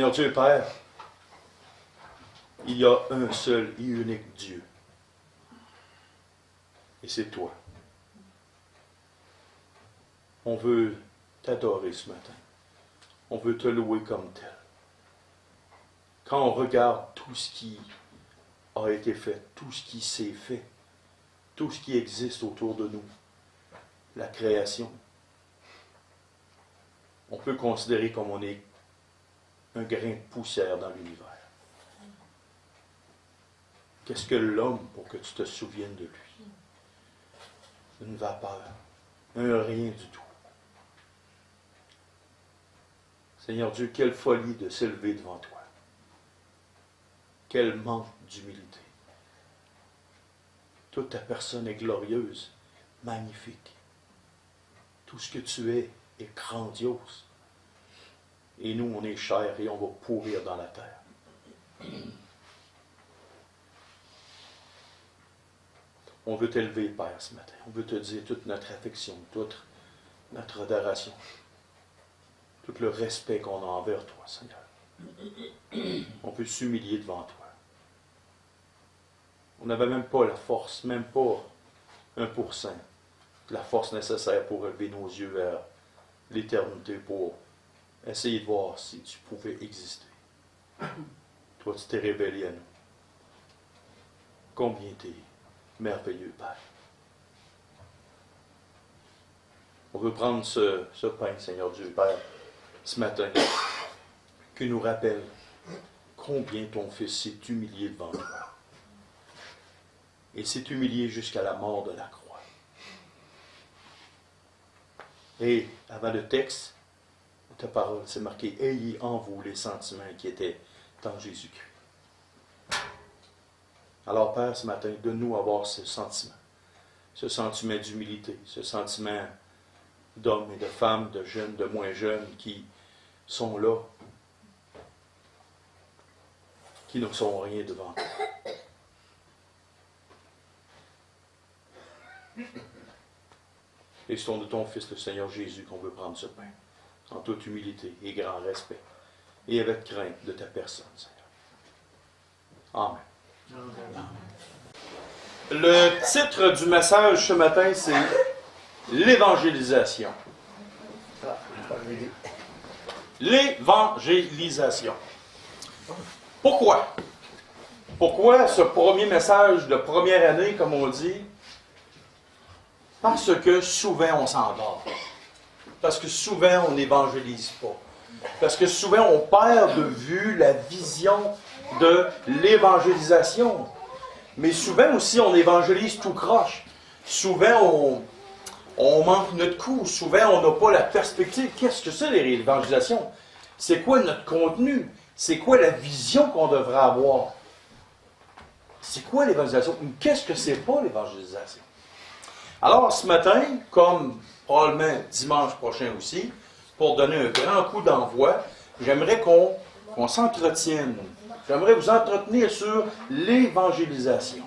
Seigneur Dieu Père, il y a un seul et unique Dieu. Et c'est toi. On veut t'adorer ce matin. On veut te louer comme tel. Quand on regarde tout ce qui a été fait, tout ce qui s'est fait, tout ce qui existe autour de nous, la création, on peut considérer comme on est un grain de poussière dans l'univers. Qu'est-ce que l'homme pour que tu te souviennes de lui? Une vapeur, un rien du tout. Seigneur Dieu, quelle folie de s'élever devant toi. Quel manque d'humilité. Toute ta personne est glorieuse, magnifique. Tout ce que tu es est grandiose. Et nous, on est chair et on va pourrir dans la terre. On veut t'élever, Père, ce matin. On veut te dire toute notre affection, toute notre adoration, tout le respect qu'on a envers toi, Seigneur. On peut s'humilier devant toi. On n'avait même pas la force, même pas 1%, la force nécessaire pour relever nos yeux vers l'éternité, pour essayer de voir si tu pouvais exister. Toi, tu t'es révélé à nous. Combien tu es merveilleux, Père. On veut prendre ce pain, Seigneur Dieu, Père, ce matin, qui nous rappelle combien ton Fils s'est humilié devant toi. Il s'est humilié jusqu'à la mort de la croix. Et avant le texte, ta parole, c'est marqué « Ayez en vous les sentiments qui étaient en Jésus-Christ ». Alors, Père, ce matin, donne-nous avoir ce sentiment d'humilité, ce sentiment d'hommes et de femmes, de jeunes, de moins jeunes, qui sont là, qui ne sont rien devant toi. Et c'est de ton Fils, le Seigneur Jésus, qu'on veut prendre ce pain, en toute humilité et grand respect, et avec crainte de ta personne, Seigneur. Amen. Le titre du message ce matin, c'est l'évangélisation. L'évangélisation. Pourquoi? Pourquoi ce premier message de première année, comme on dit? Parce que souvent on s'endort. Parce que souvent on n'évangélise pas. Parce que souvent on perd de vue la vision de l'évangélisation. Mais souvent aussi on évangélise tout croche. Souvent on manque notre coup. Souvent on n'a pas la perspective. Qu'est-ce que c'est l'évangélisation? C'est quoi notre contenu? C'est quoi la vision qu'on devrait avoir? C'est quoi l'évangélisation? Qu'est-ce que c'est pas l'évangélisation? Alors ce matin, comme probablement dimanche prochain aussi, pour donner un grand coup d'envoi, j'aimerais qu'on s'entretienne. J'aimerais vous entretenir sur l'évangélisation.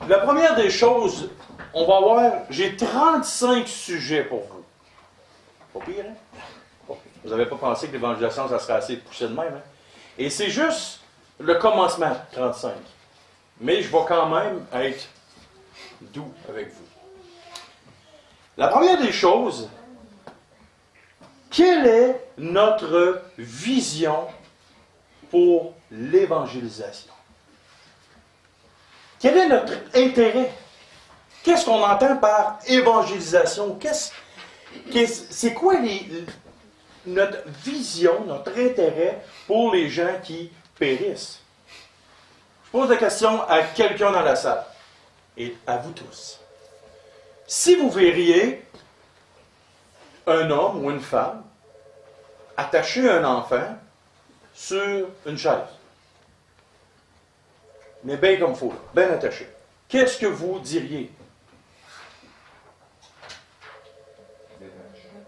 La première des choses, on va voir, j'ai 35 sujets pour vous. Pas pire, hein? Pas pire. Vous n'avez pas pensé que l'évangélisation, ça serait assez poussé de même, hein? Et c'est juste le commencement, 35. Mais je vais quand même être doux avec vous. La première des choses, quelle est notre vision pour l'évangélisation? Quel est notre intérêt? Qu'est-ce qu'on entend par évangélisation? C'est quoi notre vision, notre intérêt pour les gens qui périssent? Je pose la question à quelqu'un dans la salle et à vous tous. Si vous verriez un homme ou une femme attacher un enfant sur une chaise, mais bien comme il faut, bien attaché, qu'est-ce que vous diriez?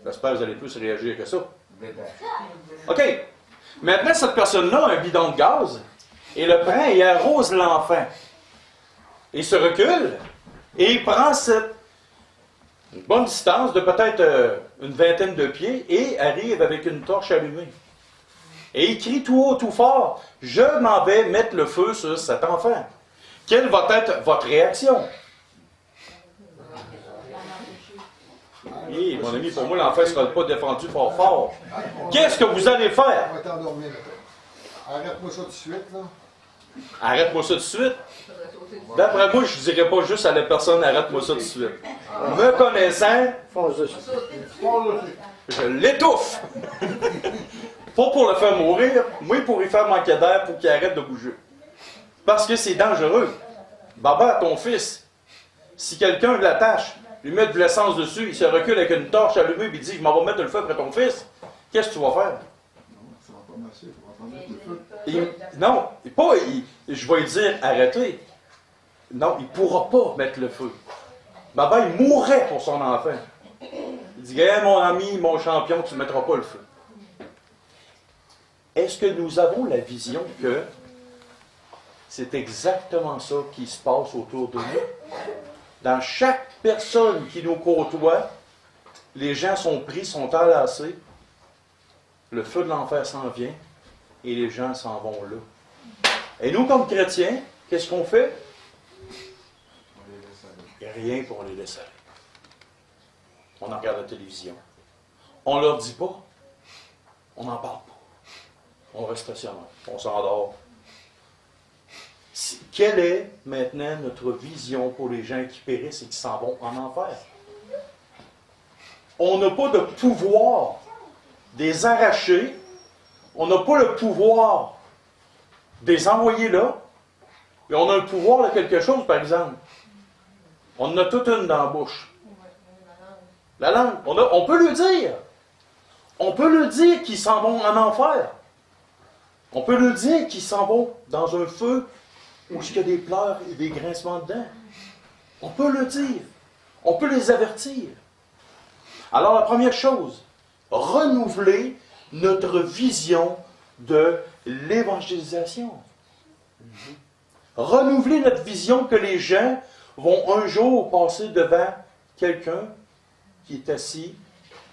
J'espère que vous allez plus réagir que ça. OK. Maintenant, cette personne-là a un bidon de gaz et le prend et arrose l'enfant. Il se recule et il prend cette une bonne distance de peut-être une vingtaine de pieds et arrive avec une torche allumée. Et il crie tout haut, tout fort, « Je m'en vais mettre le feu sur cet enfant. » Quelle va être votre réaction? Oui, mon ami, pour moi, l'enfant ne sera pas défendu fort fort. Qu'est-ce que vous allez faire? On va t'endormir, arrête-moi ça tout de suite, là. Arrête-moi ça tout de suite. D'après moi, je ne dirais pas juste à la personne, arrête-moi ça tout de suite. Me connaissant, je l'étouffe. Pas pour le faire mourir, moi pour lui faire manquer d'air pour qu'il arrête de bouger. Parce que c'est dangereux. Baba, ton fils, si quelqu'un l'attache, lui met de l'essence dessus, il se recule avec une torche allumée et il dit « Je m'en vais mettre le feu après ton fils », qu'est-ce que tu vas faire? Non, ça va pas marcher, il faut entendre le feu. Non, je vais lui dire « Arrêtez ». Non, il ne pourra pas mettre le feu. Baba, il mourrait pour son enfant. Il dit hey, « mon ami, mon champion, tu ne mettras pas le feu ». Est-ce que nous avons la vision que c'est exactement ça qui se passe autour de nous? Dans chaque personne qui nous côtoie, les gens sont pris, sont enlacés, le feu de l'enfer s'en vient et les gens s'en vont là. Et nous, comme chrétiens, qu'est-ce qu'on fait? Il n'y a rien pour les laisser aller. On en regarde la télévision. On ne leur dit pas. On n'en parle pas. On reste stationnaire. On s'endort. Quelle est maintenant notre vision pour les gens qui périssent et qui s'en vont en enfer? On n'a pas de pouvoir des arracher. On n'a pas le pouvoir des envoyer là. Mais on a le pouvoir de quelque chose, par exemple. On en a toute une dans la bouche. La langue. On peut le dire. On peut le dire qu'ils s'en vont en enfer. On peut le dire qu'ils s'en vont dans un feu où il y a des pleurs et des grincements dedans. On peut le dire. On peut les avertir. Alors la première chose, renouveler notre vision de l'évangélisation. Renouveler notre vision que les gens vont un jour passer devant quelqu'un qui est assis,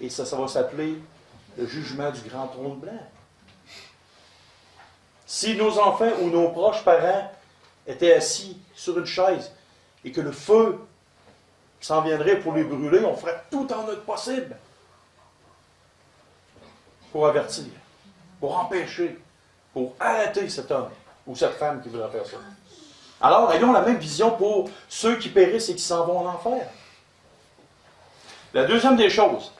et ça va s'appeler le jugement du grand trône blanc. Si nos enfants ou nos proches parents étaient assis sur une chaise et que le feu s'en viendrait pour les brûler, on ferait tout en notre possible pour avertir, pour empêcher, pour arrêter cet homme ou cette femme qui voudrait faire ça. Alors, ayons la même vision pour ceux qui périssent et qui s'en vont en enfer. La deuxième des choses,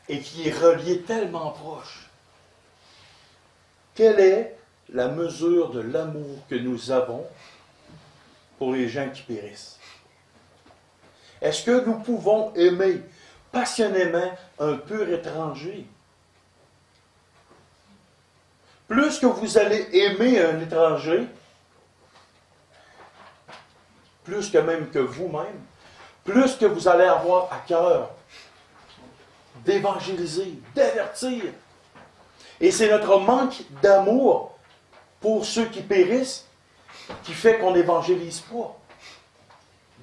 et qui est reliée tellement proche, quelle est la mesure de l'amour que nous avons pour les gens qui périssent? Est-ce que nous pouvons aimer passionnément un pur étranger? Plus que vous allez aimer un étranger, plus que même que vous-même, plus que vous allez avoir à cœur d'évangéliser, d'avertir. Et c'est notre manque d'amour pour ceux qui périssent qui fait qu'on n'évangélise pas,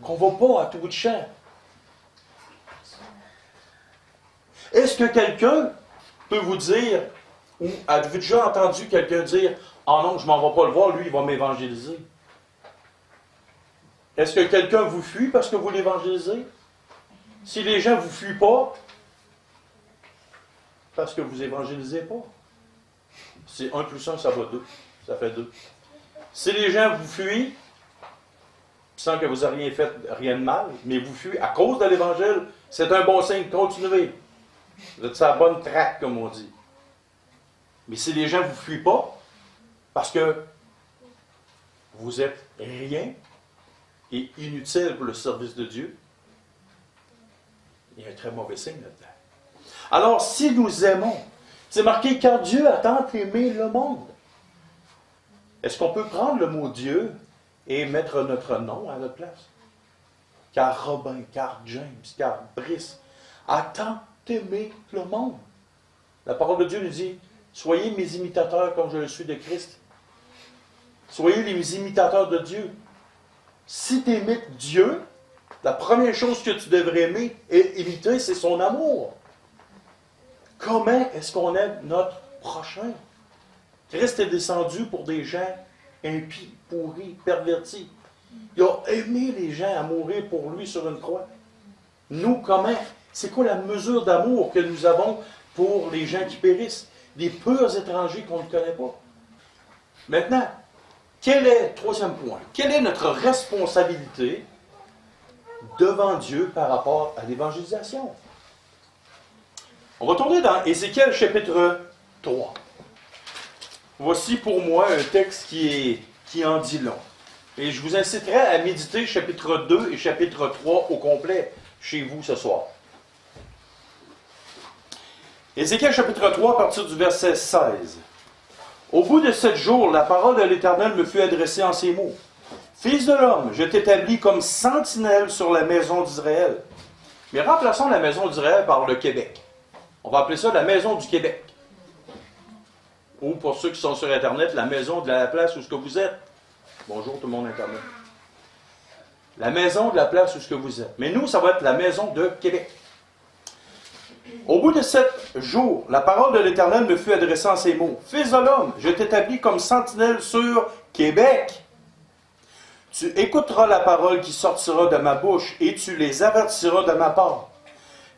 qu'on ne va pas à tout bout de champ. Est-ce que quelqu'un peut vous dire, ou avez-vous déjà entendu quelqu'un dire « Ah non, je ne m'en vais pas le voir, lui, il va m'évangéliser ». Est-ce que quelqu'un vous fuit parce que vous l'évangélisez? Si les gens ne vous fuient pas, parce que vous évangélisez pas. C'est 1 plus 1, ça va 2. Ça fait 2. Si les gens vous fuient, sans que vous n'ayez rien fait, rien de mal, mais vous fuient à cause de l'Évangile, c'est un bon signe. Continuez. Vous êtes sur la bonne traque, comme on dit. Mais si les gens ne vous fuient pas, parce que vous êtes rien et inutile pour le service de Dieu, il y a un très mauvais signe là-dedans. Alors, si nous aimons, c'est marqué « Car Dieu a tant aimé le monde ». Est-ce qu'on peut prendre le mot Dieu et mettre notre nom à notre place? Car Robin, car James, car Brice a tant aimé le monde. La parole de Dieu nous dit « Soyez mes imitateurs comme je le suis de Christ ». Soyez les imitateurs de Dieu. Si tu imites Dieu, la première chose que tu devrais aimer et imiter, c'est son amour. Comment est-ce qu'on aime notre prochain? Christ est descendu pour des gens impies, pourris, pervertis. Il a aimé les gens à mourir pour lui sur une croix. Nous, comment? C'est quoi la mesure d'amour que nous avons pour les gens qui périssent? Des purs étrangers qu'on ne connaît pas. Maintenant, troisième point, quelle est notre responsabilité devant Dieu par rapport à l'évangélisation? On va tourner dans Ézéchiel chapitre 3. Voici pour moi un texte qui en dit long. Et je vous inciterai à méditer chapitre 2 et chapitre 3 au complet chez vous ce soir. Ézéchiel chapitre 3 à partir du verset 16. Au bout de 7 jours, la parole de l'Éternel me fut adressée en ces mots. Fils de l'homme, je t'établis comme sentinelle sur la maison d'Israël. Mais remplaçons la maison d'Israël par le Québec. On va appeler ça la maison du Québec. Ou pour ceux qui sont sur Internet, la maison de la place où ce que vous êtes. Bonjour tout le monde Internet. La maison de la place où ce que vous êtes. Mais nous, ça va être la maison de Québec. Au bout de 7 jours, la parole de l'Éternel me fut adressée en ces mots. Fils de l'homme, je t'établis comme sentinelle sur Québec. Tu écouteras la parole qui sortira de ma bouche et tu les avertiras de ma part.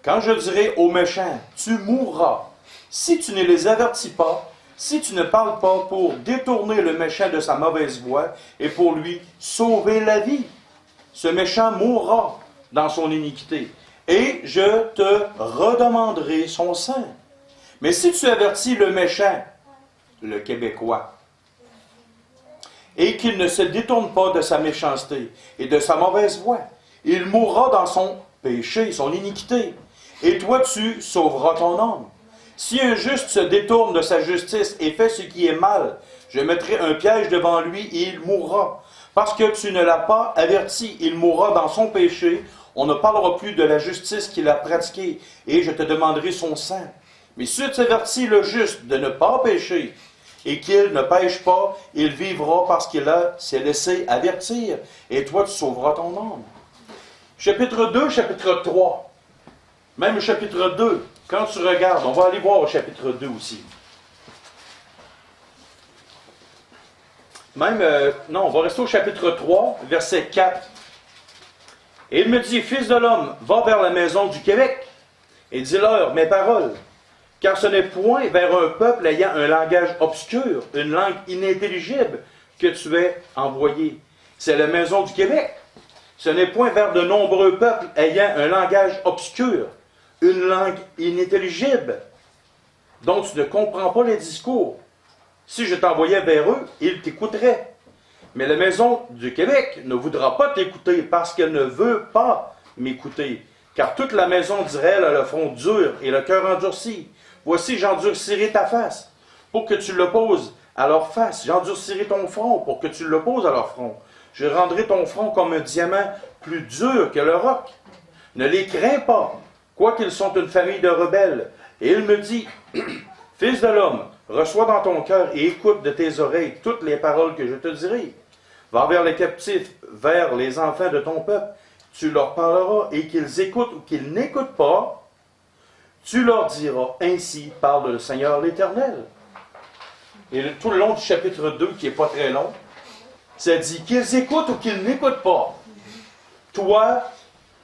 Quand je dirai aux méchants, tu mourras, si tu ne les avertis pas, si tu ne parles pas pour détourner le méchant de sa mauvaise voie et pour lui sauver la vie, ce méchant mourra dans son iniquité. Et je te redemanderai son sang. Mais si tu avertis le méchant, le Québécois, et qu'il ne se détourne pas de sa méchanceté et de sa mauvaise voie, il mourra dans son péché, son iniquité. Et toi, tu sauveras ton âme. Si un juste se détourne de sa justice et fait ce qui est mal, je mettrai un piège devant lui et il mourra. Parce que tu ne l'as pas averti, il mourra dans son péché. On ne parlera plus de la justice qu'il a pratiquée, et je te demanderai son sang. Mais si tu avertis le juste de ne pas pécher, et qu'il ne pêche pas, il vivra parce qu'il s'est laissé avertir, et toi tu sauveras ton âme. Chapitre 2, chapitre 3. Même le chapitre 2, quand tu regardes, on va aller voir au chapitre 2 aussi. On va rester au chapitre 3, verset 4. Et il me dit, Fils de l'homme, va vers la maison du Québec et dis-leur mes paroles. Car ce n'est point vers un peuple ayant un langage obscur, une langue inintelligible, que tu es envoyé. C'est la maison du Québec. Ce n'est point vers de nombreux peuples ayant un langage obscur, une langue inintelligible, dont tu ne comprends pas les discours. Si je t'envoyais vers eux, ils t'écouteraient. Mais la maison du Québec ne voudra pas t'écouter parce qu'elle ne veut pas m'écouter. Car toute la maison d'Israël a le front dur et le cœur endurci. Voici, j'endurcirai ta face pour que tu l'opposes à leur face. J'endurcirai ton front pour que tu l'opposes à leur front. Je rendrai ton front comme un diamant plus dur que le roc. Ne les crains pas, quoiqu'ils sont une famille de rebelles. Et il me dit, Fils de l'homme, reçois dans ton cœur et écoute de tes oreilles toutes les paroles que je te dirai. Va vers les captifs, vers les enfants de ton peuple. Tu leur parleras et qu'ils écoutent ou qu'ils n'écoutent pas. Tu leur diras, ainsi parle le Seigneur l'Éternel. Et tout le long du chapitre 2, qui n'est pas très long, ça dit qu'ils écoutent ou qu'ils n'écoutent pas. Toi,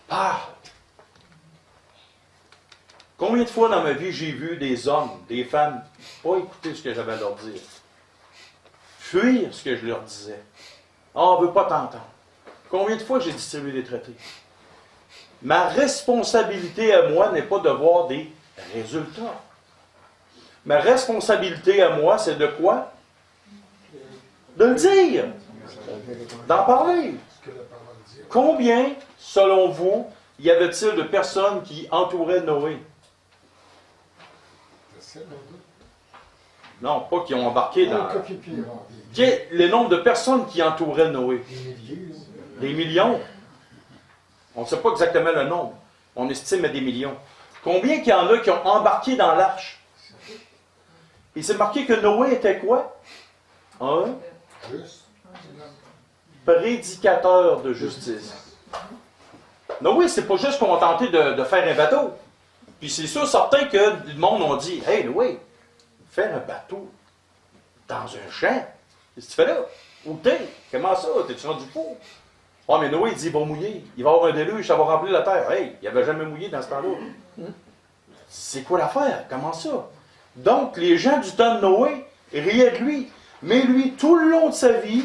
parle. Combien de fois dans ma vie j'ai vu des hommes, des femmes, pas écouter ce que j'avais à leur dire. Fuir ce que je leur disais. Ah, on ne veut pas t'entendre. Combien de fois j'ai distribué des traités? Ma responsabilité à moi n'est pas de voir des résultats. Ma responsabilité à moi, c'est de quoi? De le dire. D'en parler. Combien, selon vous, y avait-il de personnes qui entouraient Noé? Non, pas qui ont embarqué dans... Le nombre de personnes qui entouraient Noé? Des millions. On ne sait pas exactement le nombre. On estime à des millions. Combien qu'il y en a qui ont embarqué dans l'arche? Il s'est marqué que Noé était quoi? Un prédicateur de justice. Noé, c'est pas juste contenté de faire un bateau. Puis c'est sûr, certain que le monde ont dit, hey, Noé, faire un bateau dans un champ, qu'est-ce que tu fais là? Où t'es? Comment ça? T'es-tu rendu fou? Ah, mais Noé, il dit, il va mouiller. Il va y avoir un déluge, ça va remplir la terre. Hey, il n'avait jamais mouillé dans ce temps-là. C'est quoi l'affaire? Comment ça? Donc, les gens du temps de Noé riaient de lui. Mais lui, tout le long de sa vie,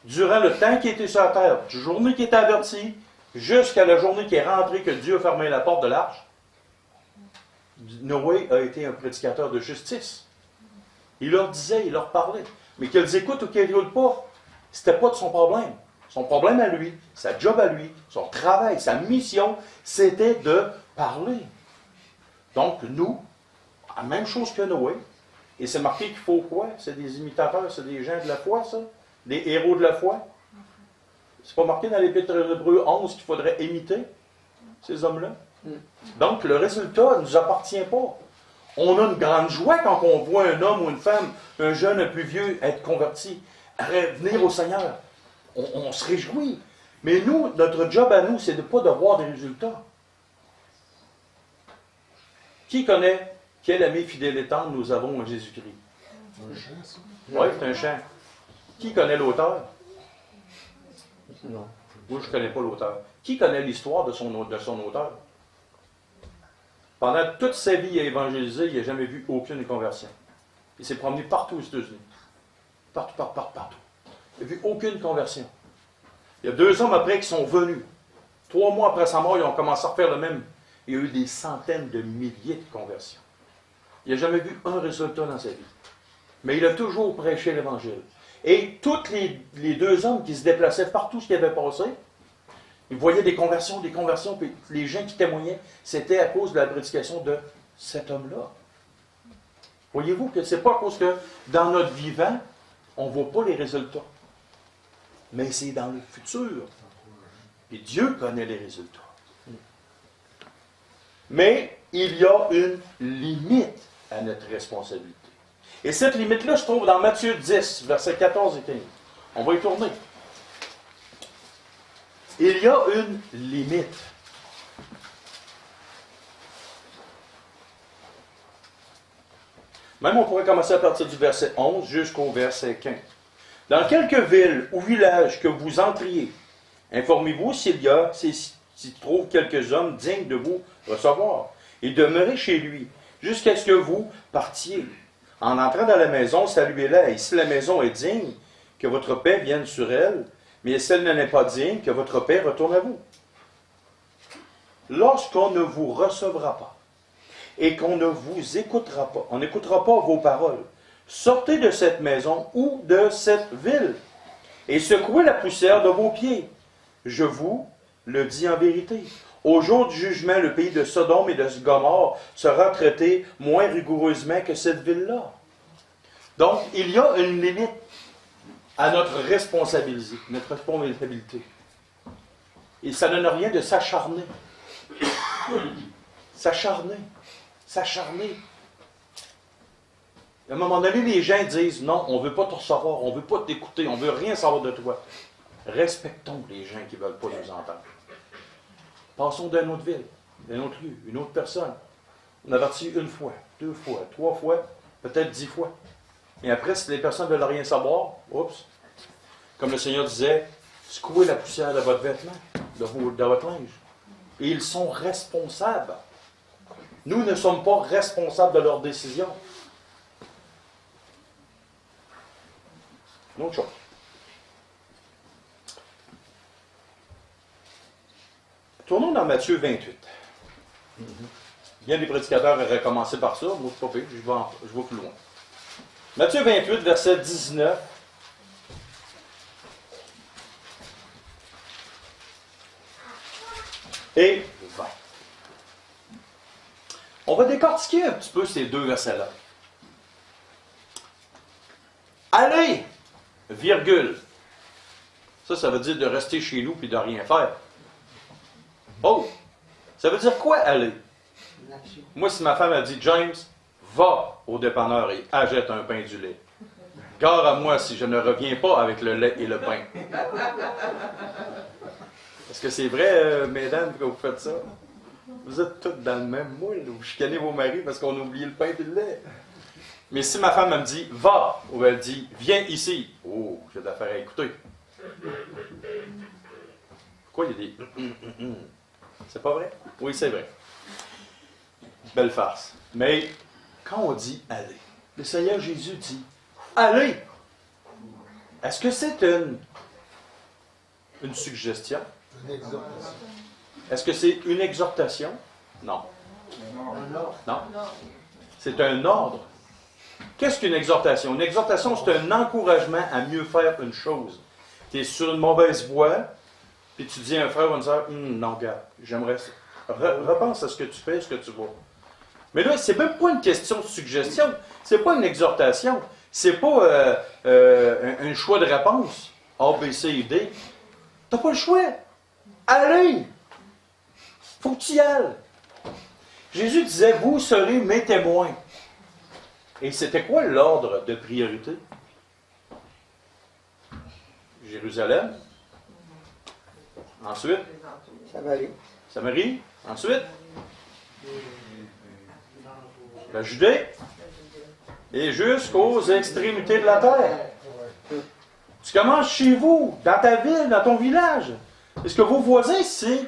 durant le temps qu'il était sur la terre, du journée qu'il était averti, jusqu'à la journée qu'il est rentré, que Dieu a fermé la porte de l'arche, Noé a été un prédicateur de justice. Il leur disait, il leur parlait. Mais qu'elles écoutent ou qu'elles n'écoutent pas, c'était pas de son problème. Son problème à lui, sa job à lui, son travail, sa mission, c'était de parler. Donc, nous, la même chose que Noé, et c'est marqué qu'il faut quoi? C'est des imitateurs, c'est des gens de la foi, ça? Des héros de la foi? C'est pas marqué dans l'Épître d'Hébreux 11 qu'il faudrait imiter ces hommes-là? Donc, le résultat ne nous appartient pas. On a une grande joie quand on voit un homme ou une femme, un jeune, un plus vieux, être converti, venir au Seigneur. On se réjouit. Mais nous, notre job à nous, c'est de ne pas de voir des résultats. Qui connaît quel ami fidèle et tendre nous avons en Jésus-Christ? Un chant, ça? Oui, c'est un chant. Qui connaît l'auteur? Non. Moi, je ne connais pas l'auteur. Qui connaît l'histoire de son auteur? Pendant toute sa vie à évangéliser, il n'a jamais vu aucune conversion. Il s'est promené partout aux États-Unis. Partout. Il n'a vu aucune conversion. Il y a 2 hommes après qui sont venus. 3 mois après sa mort, ils ont commencé à refaire le même. Il y a eu des centaines de milliers de conversions. Il n'a jamais vu un résultat dans sa vie. Mais il a toujours prêché l'Évangile. Et tous les 2 hommes qui se déplaçaient partout ce qui avait passé, ils voyaient des conversions, puis les gens qui témoignaient, c'était à cause de la prédication de cet homme-là. Voyez-vous que ce n'est pas à cause que dans notre vivant, on ne voit pas les résultats. Mais c'est dans le futur. Et Dieu connaît les résultats. Mais il y a une limite à notre responsabilité. Et cette limite-là se trouve dans Matthieu 10, versets 14 et 15. On va y tourner. Il y a une limite. Même on pourrait commencer à partir du verset 11 jusqu'au verset 15. Dans quelque ville ou village que vous entriez, informez-vous s'il trouve quelques hommes dignes de vous recevoir, et demeurez chez lui, jusqu'à ce que vous partiez. En entrant dans la maison, saluez-la, et si la maison est digne, que votre paix vienne sur elle, mais si elle n'en est pas digne, que votre paix retourne à vous. Lorsqu'on ne vous recevra pas, et qu'on ne vous écoutera pas, on n'écoutera pas vos paroles, sortez de cette maison ou de cette ville, et secouez la poussière de vos pieds. Je vous le dis en vérité. Au jour du jugement, le pays de Sodome et de Gomorrhe sera traité moins rigoureusement que cette ville-là. Donc, il y a une limite à notre responsabilité. Et ça ne donne rien de s'acharner. S'acharner. À un moment donné, les gens disent, non, on ne veut pas te recevoir, on ne veut pas t'écouter, on ne veut rien savoir de toi. Respectons les gens qui ne veulent pas nous entendre. Passons d'une autre ville, d'un autre lieu, une autre personne. On avertit 1 fois, 2 fois, 3 fois, peut-être 10 fois. Et après, si les personnes ne veulent rien savoir, oups, comme le Seigneur disait, secouez la poussière de votre vêtement, de votre linge. Et ils sont responsables. Nous ne sommes pas responsables de leurs décisions. Une autre chose. Tournons dans Matthieu 28. Bien des prédicateurs auraient commencé par ça. Moi, je ne sais pas, je vais plus loin. Matthieu 28, verset 19. Et 20. On va décortiquer un petit peu ces 2 versets-là. Allez, virgule. Ça veut dire de rester chez nous et de rien faire. Oh, ça veut dire quoi aller? Moi, si ma femme a dit, James, va au dépanneur et achète un pain du lait. Gare à moi si je ne reviens pas avec le lait et le pain. Est-ce que c'est vrai, mesdames, que vous faites ça? Vous êtes toutes dans le même moule. Vous chicanez vos maris parce qu'on a oublié le pain et le lait. Mais si ma femme elle me dit « va » ou elle dit « viens ici », oh, j'ai de l'affaire à écouter. Pourquoi il y a des c'est pas vrai? Oui, c'est vrai. Belle farce. Mais quand on dit « allez », le Seigneur Jésus dit « allez ». Est-ce que c'est une suggestion? Une exhortation. Est-ce que c'est une exhortation? Non. Non. C'est un ordre. Qu'est-ce qu'une exhortation? Une exhortation, c'est un encouragement à mieux faire une chose. Tu es sur une mauvaise voie, puis tu dis à un frère ou une soeur, non, gars, j'aimerais ça. Repense à ce que tu fais, ce que tu vois. Mais là, c'est même pas une question de suggestion. C'est pas une exhortation. C'est pas un choix de réponse. A, B, C et D. T'as pas le choix. Allez! Faut que tu y ailles. Jésus disait, vous serez mes témoins. Et c'était quoi l'ordre de priorité? Jérusalem. Ensuite, Samarie. Samarie. Ensuite, la Judée. Et jusqu'aux extrémités de la terre. Tu commences chez vous, dans ta ville, dans ton village. Est-ce que vos voisins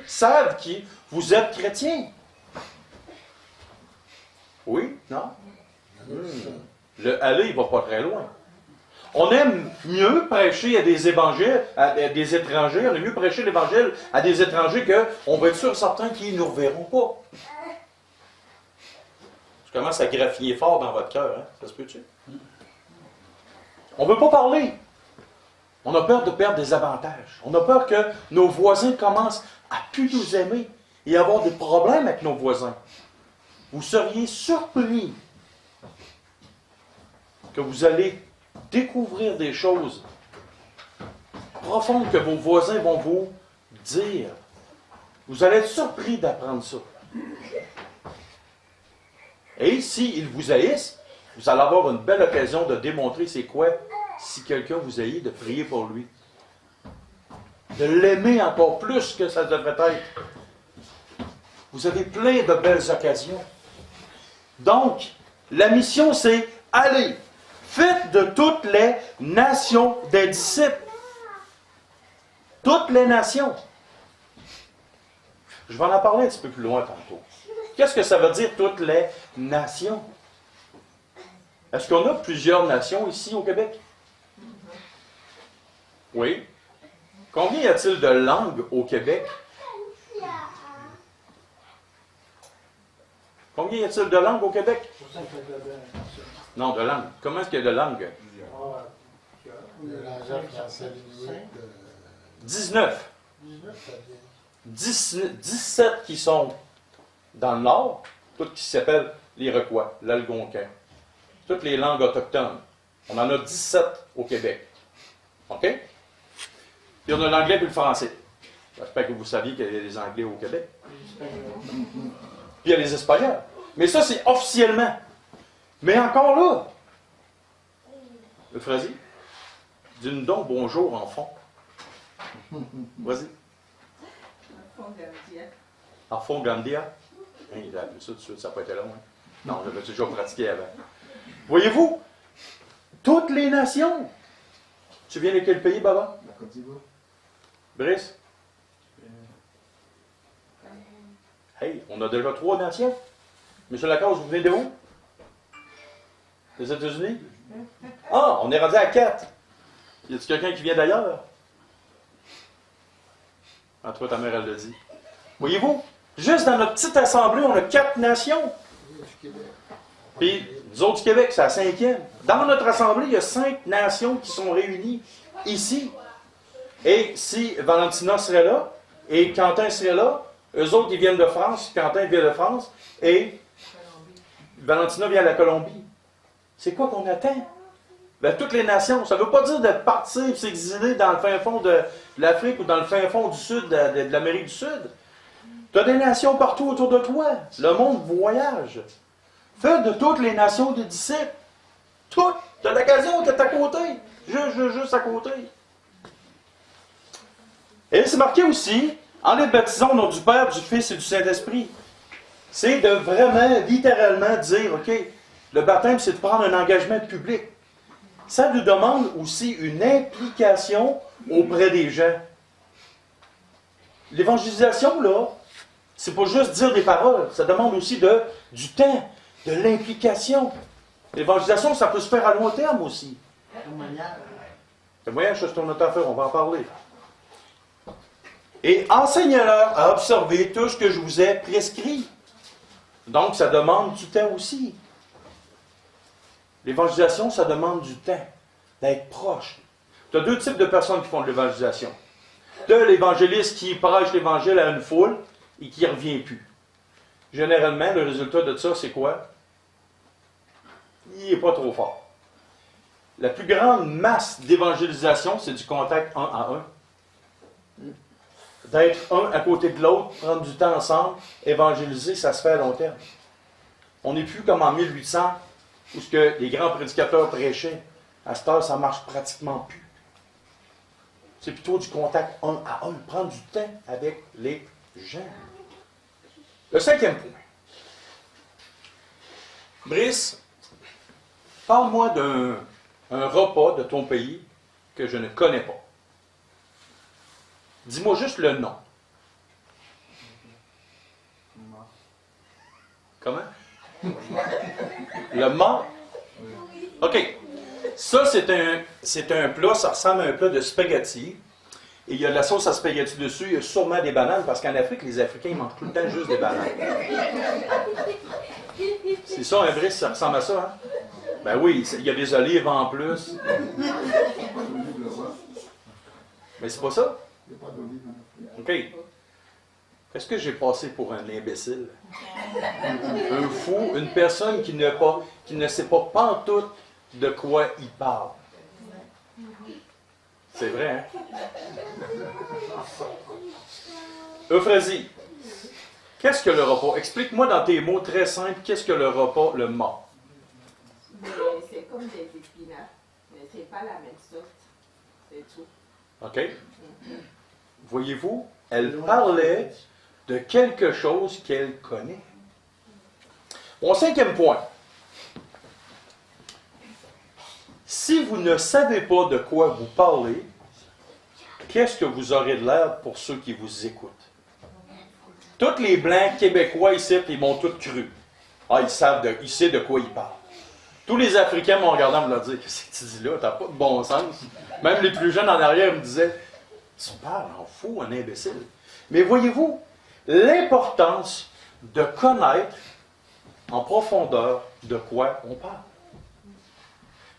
savent que vous êtes chrétien? Oui? Non? Le aller, il ne va pas très loin. On aime mieux prêcher à des évangiles, à des étrangers. On aime mieux prêcher l'évangile à des étrangers qu'on va être sûr certains qu'ils ne nous reverront pas. Je commence à graffiner fort dans votre cœur, hein? Ça se peut-tu? On ne veut pas parler. On a peur de perdre des avantages. On a peur que nos voisins commencent à plus nous aimer et avoir des problèmes avec nos voisins. Vous seriez surpris que vous allez découvrir des choses profondes que vos voisins vont vous dire. Vous allez être surpris d'apprendre ça. Et s'ils vous haïssent, vous allez avoir une belle occasion de démontrer c'est quoi, si quelqu'un vous haït, de prier pour lui. De l'aimer encore plus que ça devrait être. Vous avez plein de belles occasions. Donc, la mission, c'est allez, faites de toutes les nations des disciples. Toutes les nations. Je vais en parler un petit peu plus loin tantôt. Qu'est-ce que ça veut dire, toutes les nations? Est-ce qu'on a plusieurs nations ici au Québec? Oui. Combien y a-t-il de langues au Québec? Combien y a-t-il de langues au Québec? Non, de langues. Comment est-ce qu'il y a de langues? 19. 17 qui sont dans le nord, toutes qui s'appellent l'Iroquois, l'Algonquin. Toutes les langues autochtones. On en a 17 au Québec. OK? Puis on a l'anglais et le français. J'espère que vous saviez qu'il y a des Anglais au Québec. Puis il y a les Espagnols. Mais ça, c'est officiellement. Mais encore là, le Frasie, dis-nous donc bonjour en fond. Vas-y. En fond Gandia. Il a appelé ça tout de suite, ça n'a pas été long. Hein? Non, j'avais toujours pratiqué avant. Voyez-vous, toutes les nations. Tu viens de quel pays, Baba? La Côte d'Ivoire. Brice? Hey, on a déjà 3 nations. Monsieur Lacasse, vous venez de où? Des États-Unis? Ah, on est rendu à 4. Y a-t-il quelqu'un qui vient d'ailleurs? Ah, toi, ta mère, elle l'a dit. Voyez-vous, juste dans notre petite assemblée, on a 4 nations. Puis, nous autres du Québec, c'est la 5e. Dans notre assemblée, il y a 5 nations qui sont réunies ici. Et si Valentina serait là, et Quentin serait là, eux autres, ils viennent de France, Quentin vient de France, et Valentina vient de la Colombie. C'est quoi qu'on attend? Ben, toutes les nations. Ça ne veut pas dire de partir et s'exiler dans le fin fond de l'Afrique ou dans le fin fond du Sud, de l'Amérique du Sud. Tu as des nations partout autour de toi. Le monde voyage. Fais de toutes les nations des disciples. Toutes. Tu as l'occasion d'être à côté. Juste à côté. Et c'est marqué aussi, En les baptisant au nom du Père, du Fils et du Saint-Esprit. C'est de vraiment, littéralement dire, OK, le baptême, c'est de prendre un engagement public. Ça nous demande aussi une implication auprès des gens. L'évangélisation, là, c'est pas juste dire des paroles, ça demande aussi du temps, de l'implication. L'évangélisation, ça peut se faire à long terme aussi. Témoignage, c'est une autre affaire, on va en parler. Et enseignez-leur à observer tout ce que je vous ai prescrit. Donc, ça demande du temps aussi. L'évangélisation, ça demande du temps, d'être proche. Tu as deux types de personnes qui font de l'évangélisation. Tu as l'évangéliste qui prêche l'évangile à une foule et qui ne revient plus. Généralement, le résultat de ça, c'est quoi? Il n'est pas trop fort. La plus grande masse d'évangélisation, c'est du contact un à un. D'être un à côté de l'autre, prendre du temps ensemble, évangéliser, ça se fait à long terme. On n'est plus comme en 1800, où ce que les grands prédicateurs prêchaient. À cette heure, ça ne marche pratiquement plus. C'est plutôt du contact un à un, prendre du temps avec les gens. Le cinquième point. Brice, parle-moi d'un repas de ton pays que je ne connais pas. Dis-moi juste le nom. Comment? Le mât? OK. Ça, c'est un plat, ça ressemble à un plat de spaghetti. Et il y a de la sauce à spaghetti dessus. Il y a sûrement des bananes, parce qu'en Afrique, les Africains, ils mangent tout le temps juste des bananes. C'est ça, un Brice, ça ressemble à ça, hein? Ben oui, il y a des olives en plus. Mais c'est pas ça? OK. Est-ce que j'ai passé pour un imbécile? Un fou, une personne qui ne sait pas pantoute de quoi il parle. C'est vrai, hein? Euphrasie, qu'est-ce que le repas? Explique-moi dans tes mots très simples, qu'est-ce que le repas, le mât? C'est comme des épinards, mais c'est pas la même sorte. C'est tout. OK? Voyez-vous, elle parlait de quelque chose qu'elle connaît. Mon cinquième point. Si vous ne savez pas de quoi vous parlez, qu'est-ce que vous aurez de l'air pour ceux qui vous écoutent? Tous les Blancs québécois ici, ils m'ont tous cru. Ah, ils savent de quoi ils parlent. Tous les Africains m'ont regardé en me dire, qu'est-ce que tu dis là? T'as pas de bon sens. Même les plus jeunes en arrière me disaient, tu parles en fou, un imbécile. Mais voyez-vous, l'importance de connaître en profondeur de quoi on parle.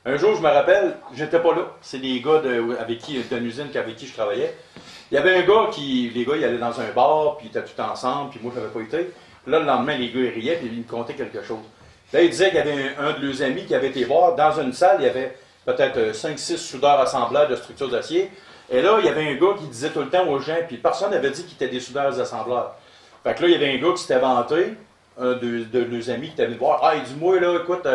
Un jour, je me rappelle, j'étais pas là. C'est des gars d'une usine avec qui je travaillais. Il y avait un gars les gars, ils allaient dans un bar, puis ils étaient tous ensemble, puis moi, je n'avais pas été. Là, le lendemain, les gars, ils riaient, puis ils me contaient quelque chose. Là, il disait qu'il y avait un de leurs amis qui avait été voir, dans une salle, il y avait peut-être 5-6 soudeurs assembleurs de structures d'acier. Et là, il y avait un gars qui disait tout le temps aux gens, puis personne n'avait dit qu'il était des soudeurs assembleurs. Fait que là, il y avait un gars qui s'était vanté, un de nos amis qui était venu voir. Ah, il dit, moi, là, écoute,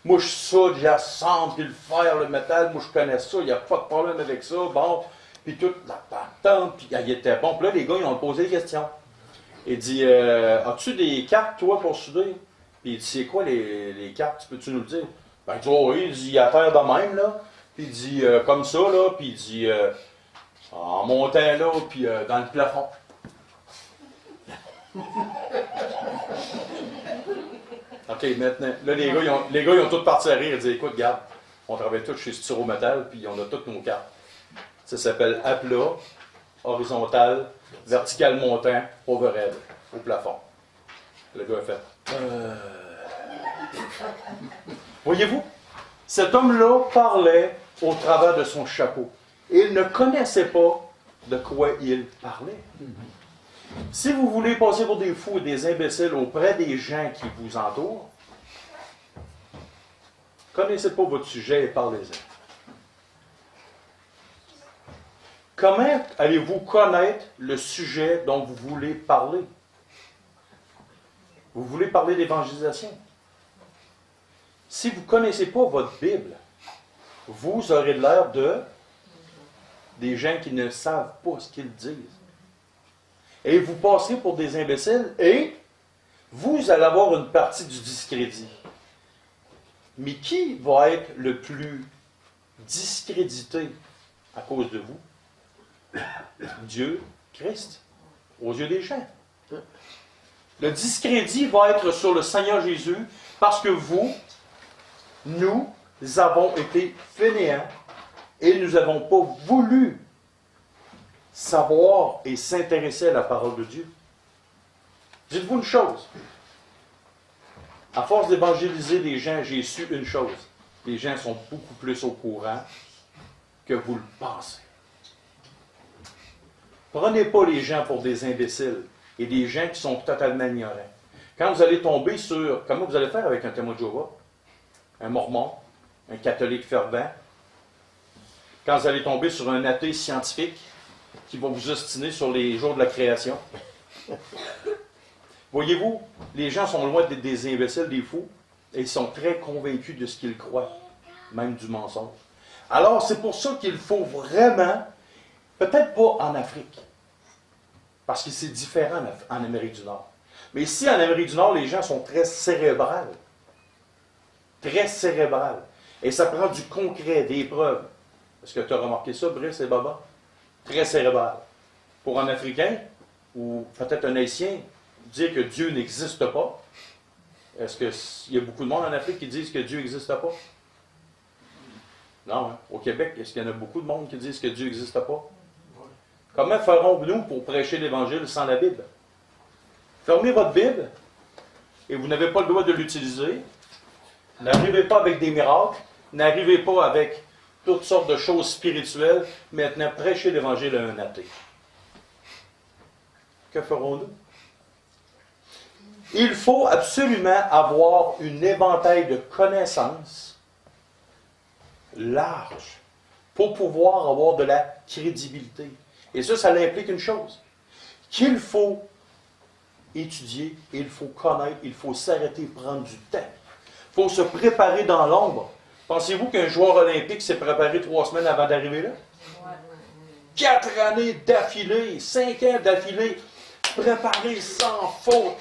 moi, je soude, j'assemble, puis le fer, le métal, moi, je connais ça, il n'y a pas de problème avec ça, bon. Puis toute la patente, puis il était bon. Puis là, les gars, ils ont posé des questions. Il dit, as-tu des cartes, toi, pour souder? Puis il dit, c'est quoi les cartes, peux-tu nous le dire? Ben, il dit, oh oui, il dit, il y a affaire de même, là. Puis il dit, comme ça, là, puis il dit, en montant là, puis dans le plafond. OK, maintenant, là, les gars, ils ont tous parti à rire. Ils disent, écoute, regarde, on travaille tous chez Styrométal, puis on a toutes nos cartes. Ça s'appelle à plat, horizontal, vertical montant, overhead, au plafond. Le gars a fait. Voyez-vous, cet homme-là parlait au travers de son chapeau. Il ne connaissait pas de quoi il parlait. Si vous voulez passer pour des fous et des imbéciles auprès des gens qui vous entourent, connaissez pas votre sujet et parlez-en. Comment allez-vous connaître le sujet dont vous voulez parler? Vous voulez parler d'évangélisation? Si vous ne connaissez pas votre Bible, vous aurez l'air des gens qui ne savent pas ce qu'ils disent. et vous passerez pour des imbéciles et vous allez avoir une partie du discrédit. Mais qui va être le plus discrédité à cause de vous? Dieu, Christ, aux yeux des gens. Le discrédit va être sur le Seigneur Jésus parce que nous avons été fainéants et nous n'avons pas voulu savoir et s'intéresser à la parole de Dieu. Dites-vous une chose. À force d'évangéliser les gens, j'ai su une chose. Les gens sont beaucoup plus au courant que vous le pensez. Prenez pas les gens pour des imbéciles et des gens qui sont totalement ignorants. Quand vous allez tomber sur... Comment vous allez faire avec un témoin de Jéhovah? Un mormon? Un catholique fervent? Quand vous allez tomber sur un athée scientifique qui va vous ostiner sur les jours de la création? Voyez-vous, les gens sont loin d'être des imbéciles, des fous, et ils sont très convaincus de ce qu'ils croient, même du mensonge. Alors, c'est pour ça qu'il faut vraiment, peut-être pas en Afrique, parce que c'est différent en Amérique du Nord. Mais ici, en Amérique du Nord, les gens sont très cérébrales. Très cérébrales. Et ça prend du concret, des preuves. Est-ce que tu as remarqué ça, Brice et Baba? Très cérébral. Pour un Africain, ou peut-être un Haïtien, dire que Dieu n'existe pas, est-ce qu'il y a beaucoup de monde en Afrique qui disent que Dieu n'existe pas? Non, hein? Au Québec, est-ce qu'il y en a beaucoup de monde qui disent que Dieu n'existe pas? Comment ferons-nous pour prêcher l'Évangile sans la Bible? Fermez votre Bible, et vous n'avez pas le droit de l'utiliser. N'arrivez pas avec des miracles, n'arrivez pas avec toutes sortes de choses spirituelles. Maintenant, prêchez l'Évangile à un athée. Que ferons-nous? Il faut absolument avoir un éventail de connaissances large pour pouvoir avoir de la crédibilité. Et ça implique une chose, qu'il faut étudier, il faut connaître, il faut s'arrêter, prendre du temps. Il faut se préparer dans l'ombre. Pensez-vous qu'un joueur olympique s'est préparé 3 semaines avant d'arriver là? 4 années d'affilée, 5 ans d'affilée, préparé sans faute,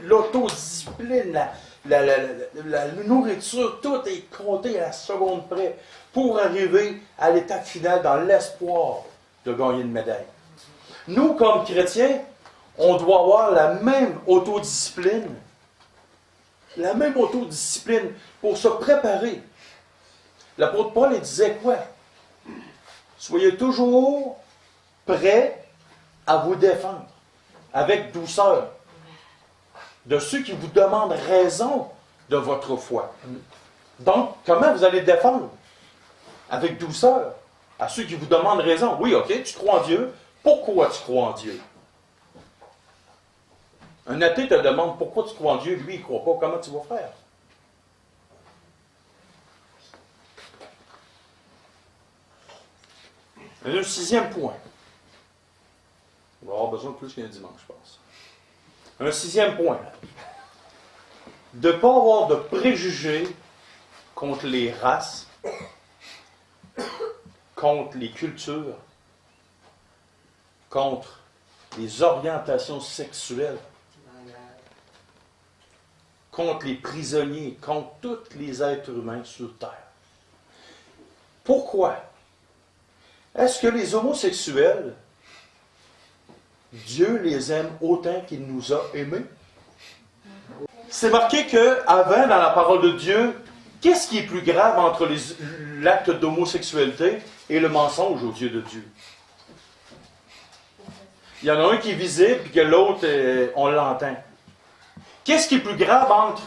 l'autodiscipline, la nourriture, tout est compté à la seconde près pour arriver à l'étape finale dans l'espoir de gagner une médaille. Nous, comme chrétiens, on doit avoir la même autodiscipline pour se préparer. L'apôtre Paul, il disait quoi? Soyez toujours prêts à vous défendre avec douceur de ceux qui vous demandent raison de votre foi. Donc, comment vous allez défendre? Avec douceur à ceux qui vous demandent raison. Oui, ok, tu crois en Dieu. Pourquoi tu crois en Dieu? Un athée te demande pourquoi tu crois en Dieu. Lui, il ne croit pas. Comment tu vas faire? Un 6e point. On va avoir besoin de plus qu'un dimanche, je pense. Un 6e point. De ne pas avoir de préjugés contre les races, contre les cultures, contre les orientations sexuelles, contre les prisonniers, contre tous les êtres humains sur Terre. Pourquoi? Est-ce que les homosexuels, Dieu les aime autant qu'il nous a aimés? C'est marqué qu'avant, dans la parole de Dieu, qu'est-ce qui est plus grave entre l'acte d'homosexualité et le mensonge aux yeux de Dieu? Il y en a un qui est visible, puis que l'autre, on l'entend. Qu'est-ce qui est plus grave entre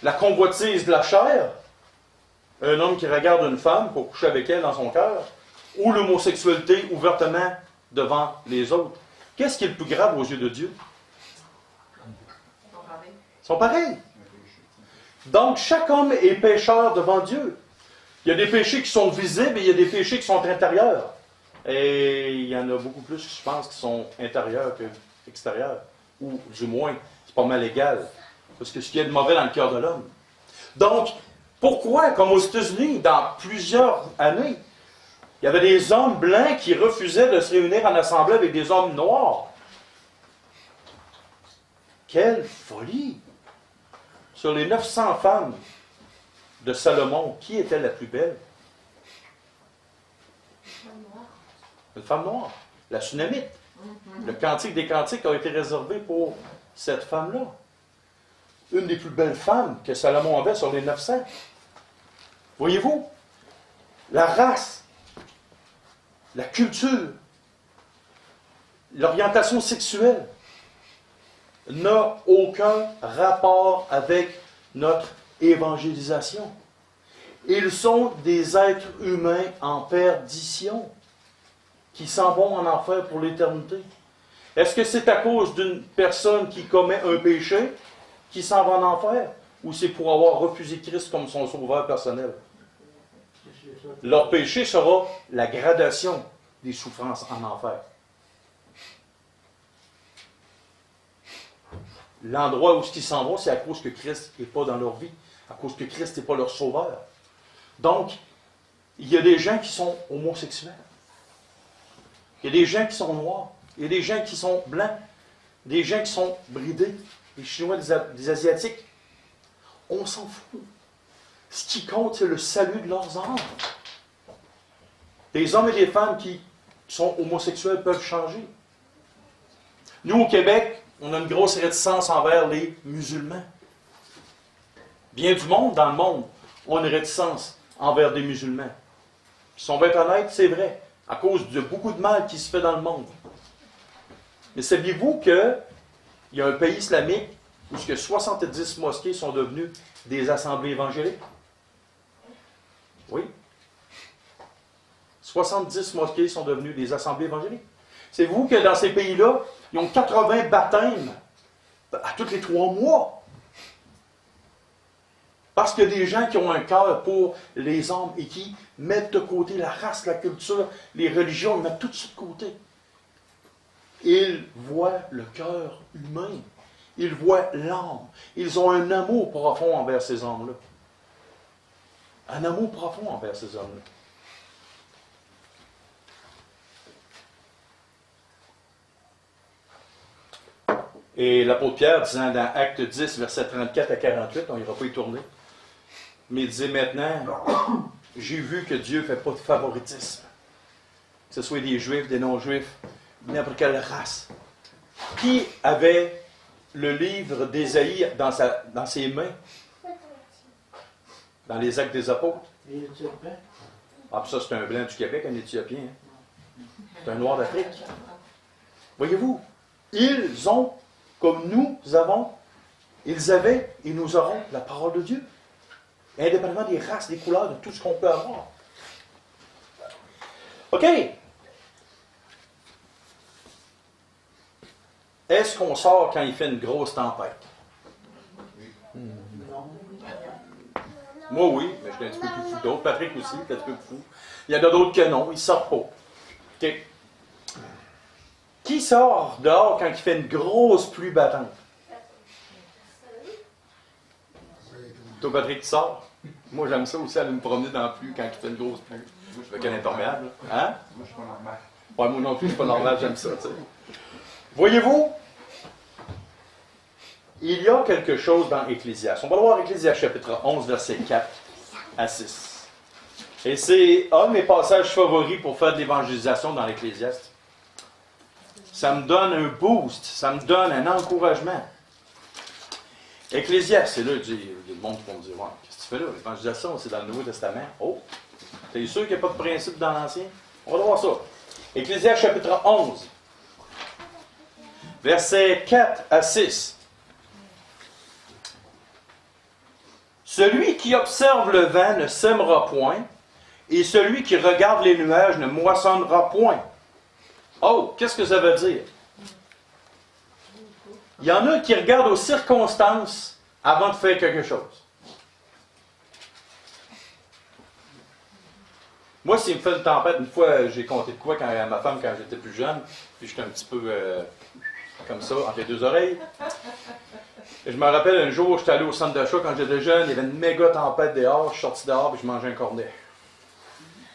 la convoitise de la chair, un homme qui regarde une femme pour coucher avec elle dans son cœur, ou l'homosexualité ouvertement devant les autres? Qu'est-ce qui est le plus grave aux yeux de Dieu? Ils sont pareils. Donc, chaque homme est pécheur devant Dieu. Il y a des péchés qui sont visibles et il y a des péchés qui sont intérieurs. Et il y en a beaucoup plus, je pense, qui sont intérieurs qu'extérieurs. Ou, du moins, c'est pas mal égal. Parce que ce qu'il y a de mauvais dans le cœur de l'homme. Donc, pourquoi, comme aux États-Unis, dans plusieurs années, il y avait des hommes blancs qui refusaient de se réunir en assemblée avec des hommes noirs. Quelle folie! Sur les 900 femmes de Salomon, qui était la plus belle? Une femme noire, la Sunamite. Le Cantique des Cantiques a été réservé pour cette femme-là. Une des plus belles femmes que Salomon avait sur les 900. Voyez-vous, la race, la culture, l'orientation sexuelle n'a aucun rapport avec notre évangélisation. Ils sont des êtres humains en perdition qui s'en vont en enfer pour l'éternité. Est-ce que c'est à cause d'une personne qui commet un péché qui s'en va en enfer, ou c'est pour avoir refusé Christ comme son sauveur personnel? Leur péché sera la gradation des souffrances en enfer. L'endroit où ils s'en vont, c'est à cause que Christ n'est pas dans leur vie, à cause que Christ n'est pas leur sauveur. Donc, il y a des gens qui sont homosexuels. Il y a des gens qui sont noirs. Il y a des gens qui sont blancs. Des gens qui sont bridés. Des Chinois, des Asiatiques. On s'en fout. Ce qui compte, c'est le salut de leurs âmes. Des hommes et des femmes qui sont homosexuels peuvent changer. Nous, au Québec, on a une grosse réticence envers les musulmans. Bien du monde, dans le monde, ont une réticence envers des musulmans. Si on va être honnête, c'est vrai, à cause de beaucoup de mal qui se fait dans le monde. Mais saviez-vous qu'il y a un pays islamique où 70 mosquées sont devenues des assemblées évangéliques? Oui. 70 mosquées sont devenues des assemblées évangéliques. Savez-vous que dans ces pays-là, ils ont 80 baptêmes à tous les 3 mois? Parce qu'il y a des gens qui ont un cœur pour les hommes et qui mettent de côté la race, la culture, les religions, ils mettent tout ça de côté. Ils voient le cœur humain. Ils voient l'âme. Ils ont un amour profond envers ces hommes-là. Un amour profond envers ces hommes-là. Et l'apôtre Pierre, disant dans Acte 10, versets 34 à 48, on n'ira pas y tourner, mais il disait maintenant, j'ai vu que Dieu ne fait pas de favoritisme. Que ce soit des Juifs, des non-Juifs, n'importe quelle race. Qui avait le livre d'Ésaïe dans ses mains? Dans les Actes des Apôtres? Ah, puis ça, c'est un blanc du Québec, un Éthiopien. Hein? C'est un noir d'Afrique. Voyez-vous, ils ont, comme nous avons, ils avaient et nous aurons la parole de Dieu. Indépendamment des races, des couleurs, de tout ce qu'on peut avoir. OK. Est-ce qu'on sort quand il fait une grosse tempête? Moi, oui, mais je suis un petit peu plus fou. D'autres, Patrick aussi, peut-être un peu plus fou. Il y en a d'autres que non, ils ne sortent pas. OK. Qui sort dehors quand il fait une grosse pluie battante? Toi, Patrick, tu sors? Moi, j'aime ça aussi, aller me promener dans la pluie quand il fait une grosse pluie. Moi, je fais qu'un imperméable. Hein? Moi, je suis pas normal. Ouais, moi non plus, je suis pas normal, j'aime ça. T'sais. Voyez-vous, il y a quelque chose dans Ecclésiaste. On va le voir Ecclésiaste chapitre 11, versets 4 à 6. Et c'est un de mes passages favoris pour faire de l'évangélisation dans l'Ecclésiaste. Ça me donne un boost, ça me donne un encouragement. Ecclésiaste, c'est là, il y a le monde qui va me dire, ouais, qu'est-ce que tu fais là? L'évangélisation, c'est dans le Nouveau Testament. Oh, t'es sûr qu'il n'y a pas de principe dans l'Ancien? On va voir ça. Ecclésiaste chapitre 11, versets 4 à 6. Celui qui observe le vent ne sèmera point, et celui qui regarde les nuages ne moissonnera point. Oh, qu'est-ce que ça veut dire? Il y en a qui regardent aux circonstances avant de faire quelque chose. Moi, s'il me fait une tempête, une fois, j'ai compté de quoi quand ma femme, quand j'étais plus jeune, puis j'étais un petit peu comme ça, entre les deux oreilles. Et je me rappelle un jour, j'étais allé au centre d'achat quand j'étais jeune, il y avait une méga tempête dehors, je suis sorti dehors et je mangeais un cornet.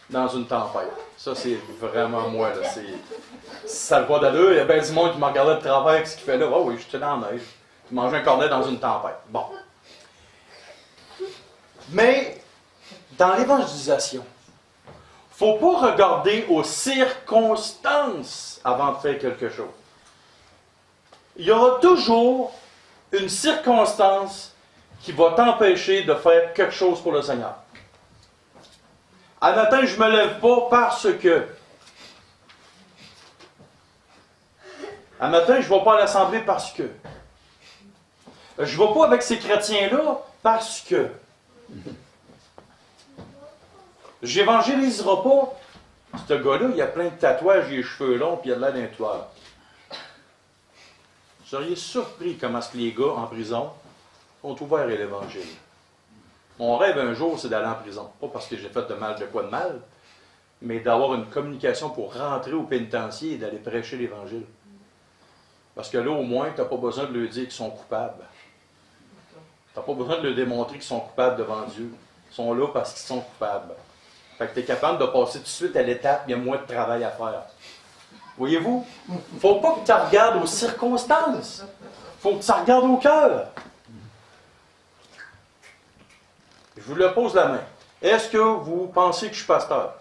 Dans une tempête. Ça, c'est vraiment moi, là. Ça le voit d'allure. Il y a bien du monde qui me regardait de travers ce qu'il fait là. Oh oui, j'étais dans la neige. Manger un cornet dans une tempête. Bon. Mais, dans l'évangélisation, il ne faut pas regarder aux circonstances avant de faire quelque chose. Il y aura toujours une circonstance qui va t'empêcher de faire quelque chose pour le Seigneur. À matin, je ne me lève pas parce que. À matin, je ne vais pas à l'assemblée parce que. Je ne vais pas avec ces chrétiens-là parce que. J'évangéliserai pas. Ce gars-là, il a plein de tatouages, il a les cheveux longs, puis il a l'air d'un tueur. Vous seriez surpris comment est-ce que les gars en prison ont ouvert à l'Évangile. Mon rêve un jour, c'est d'aller en prison. Pas parce que j'ai fait de quoi de mal, mais d'avoir une communication pour rentrer au pénitencier et d'aller prêcher l'Évangile. Parce que là, au moins, tu n'as pas besoin de leur dire qu'ils sont coupables. Tu n'as pas besoin de leur démontrer qu'ils sont coupables devant Dieu. Ils sont là parce qu'ils sont coupables. Fait que tu es capable de passer tout de suite à l'étape, il y a moins de travail à faire. Voyez-vous? Il ne faut pas que tu regardes aux circonstances. Il faut que tu regardes au cœur. Je vous le pose la main. Est-ce que vous pensez que je suis pasteur?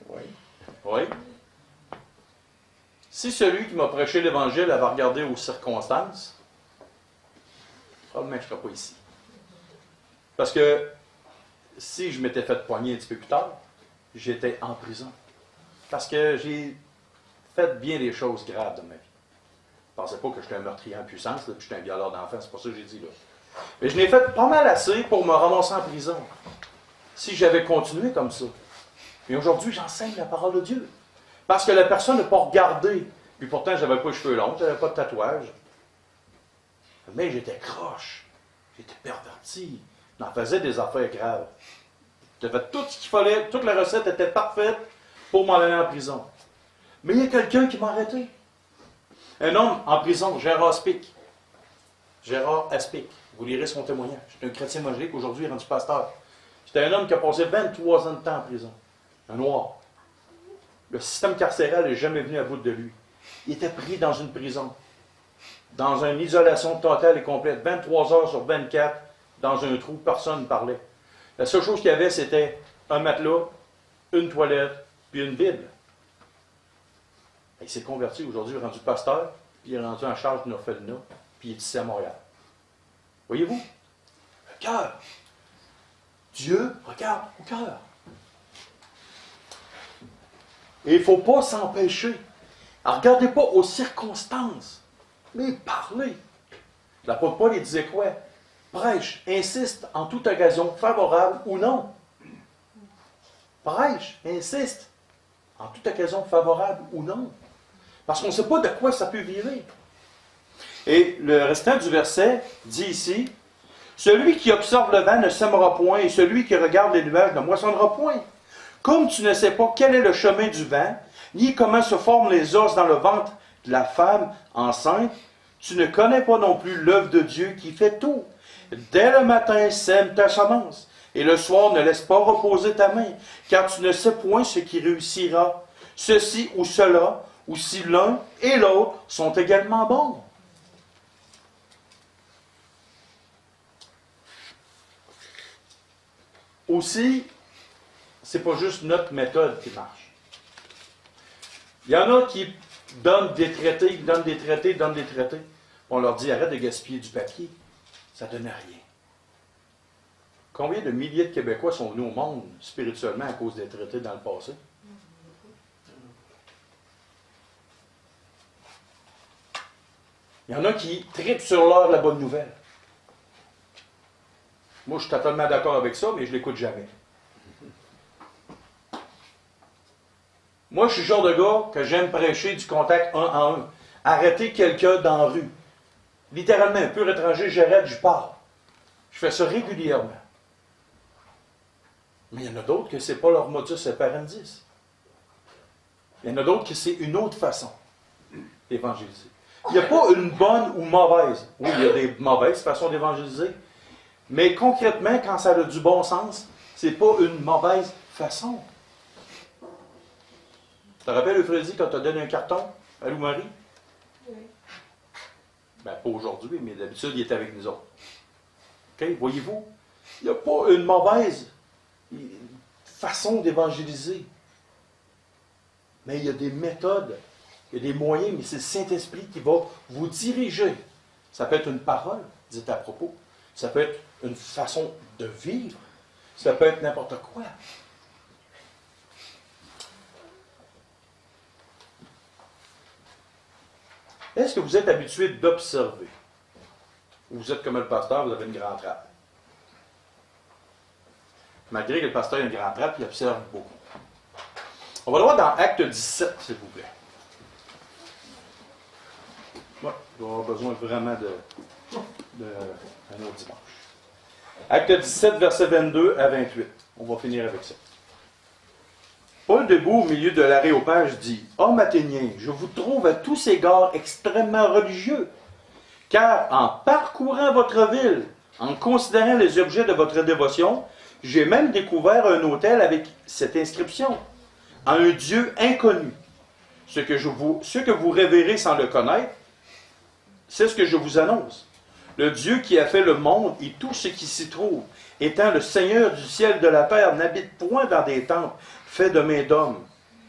Oui. Oui. Si celui qui m'a prêché l'Évangile avait regardé aux circonstances, probablement je ne serais pas ici. Parce que si je m'étais fait poigner un petit peu plus tard, j'étais en prison. Parce que j'ai fait bien des choses graves dans ma vie. Je ne pensais pas que j'étais un meurtrier en puissance, là, puis j'étais un violeur d'enfants, c'est pas ça que j'ai dit là. Mais je n'ai fait pas mal assez pour me ramasser en prison. Si j'avais continué comme ça. Mais aujourd'hui, j'enseigne la parole de Dieu. Parce que la personne n'a pas regardé. Puis pourtant, je n'avais pas les cheveux longs, je n'avais pas de tatouage. Mais j'étais croche. J'étais perverti. J'en faisais des affaires graves. J'avais fait tout ce qu'il fallait, toute la recette était parfaite pour m'en aller en prison. Mais il y a quelqu'un qui m'a arrêté. Un homme en prison, Gérard Aspic. Gérard Aspic. Vous lirez son témoignage. J'étais un chrétien évangélique, aujourd'hui il est rendu pasteur. C'était un homme qui a passé 23 ans de temps en prison. Un noir. Le système carcéral n'est jamais venu à bout de lui. Il était pris dans une prison. Dans une isolation totale et complète. 23 heures sur 24, dans un trou, personne ne parlait. La seule chose qu'il y avait, c'était un matelas, une toilette, puis une Bible. Il s'est converti aujourd'hui, il est rendu pasteur, puis il est rendu en charge d'une orphelinat, puis il est ici à Montréal. Voyez-vous? Le cœur. Dieu regarde au cœur. Et il ne faut pas s'empêcher. Alors, regardez pas aux circonstances, mais parlez. L'apôtre Paul, il disait quoi? Prêche, insiste en toute occasion, favorable ou non. Prêche, insiste en toute occasion, favorable ou non. Parce qu'on ne sait pas de quoi ça peut virer. Et le restant du verset dit ici, « Celui qui observe le vent ne sèmera point, et celui qui regarde les nuages ne moissonnera point. Comme tu ne sais pas quel est le chemin du vent, ni comment se forment les os dans le ventre de la femme enceinte, tu ne connais pas non plus l'œuvre de Dieu qui fait tout. Dès le matin, sème ta semence, et le soir ne laisse pas reposer ta main, car tu ne sais point ce qui réussira, ceci ou cela, ou si l'un et l'autre sont également bons. » Aussi, c'est pas juste notre méthode qui marche. Il y en a qui donnent des traités, donnent des traités, donnent des traités. On leur dit, arrête de gaspiller du papier. Ça ne donne rien. Combien de milliers de Québécois sont venus au monde spirituellement à cause des traités dans le passé? Il y en a qui tripent sur l'heure de la bonne nouvelle. Moi, je suis totalement d'accord avec ça, mais je ne l'écoute jamais. Moi, je suis le genre de gars que j'aime prêcher du contact un à un. Arrêter quelqu'un dans la rue. Littéralement, un pur étranger, j'arrête, je parle. Je fais ça régulièrement. Mais il y en a d'autres que ce n'est pas leur modus operandi. Il y en a d'autres que c'est une autre façon d'évangéliser. Il n'y a pas une bonne ou mauvaise. Oui, il y a des mauvaises façons d'évangéliser. Mais concrètement, quand ça a du bon sens, ce n'est pas une mauvaise façon. Tu te rappelles, Euphraisie, quand tu as donné un carton à Lou-Marie? Oui. Ben, pas aujourd'hui, mais d'habitude, il est avec nous autres. OK? Voyez-vous? Il n'y a pas une mauvaise façon d'évangéliser. Mais il y a des méthodes, il y a des moyens, mais c'est le Saint-Esprit qui va vous diriger. Ça peut être une parole, dite à propos. Ça peut être une façon de vivre. Ça peut être n'importe quoi. Est-ce que vous êtes habitué d'observer? Ou vous êtes comme le pasteur, vous avez une grande trappe? Malgré que le pasteur a une grande trappe, il observe beaucoup. On va le voir dans Acte 17, s'il vous plaît. Ouais, je vais avoir besoin vraiment d'un autre dimanche. Acte 17, versets 22 à 28. On va finir avec ça. Paul, debout au milieu de l'aréopage, dit « Homme athénien, je vous trouve à tous égards extrêmement religieux, car en parcourant votre ville, en considérant les objets de votre dévotion, j'ai même découvert un autel avec cette inscription, à un Dieu inconnu. Ce que vous révérez sans le connaître, c'est ce que je vous annonce. Le Dieu qui a fait le monde et tout ce qui s'y trouve, étant le Seigneur du ciel et de la terre, n'habite point dans des temples faits de mains d'hommes,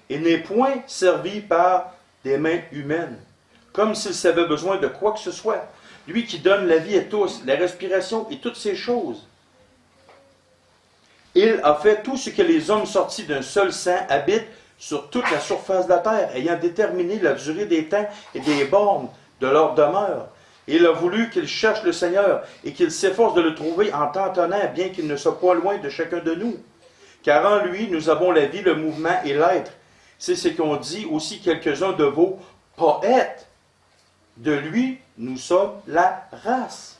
et n'est point servi par des mains humaines, comme s'il avait besoin de quoi que ce soit. Lui qui donne la vie à tous, la respiration et toutes ces choses. Il a fait tout ce que les hommes sortis d'un seul sang habitent sur toute la surface de la terre, ayant déterminé la durée des temps et des bornes de leur demeure. Il a voulu qu'ils cherchent le Seigneur et qu'ils s'efforcent de le trouver en tâtonnant, bien qu'il ne soit pas loin de chacun de nous. Car en lui, nous avons la vie, le mouvement et l'être. C'est ce qu'ont dit aussi quelques-uns de vos poètes. De lui, nous sommes la race.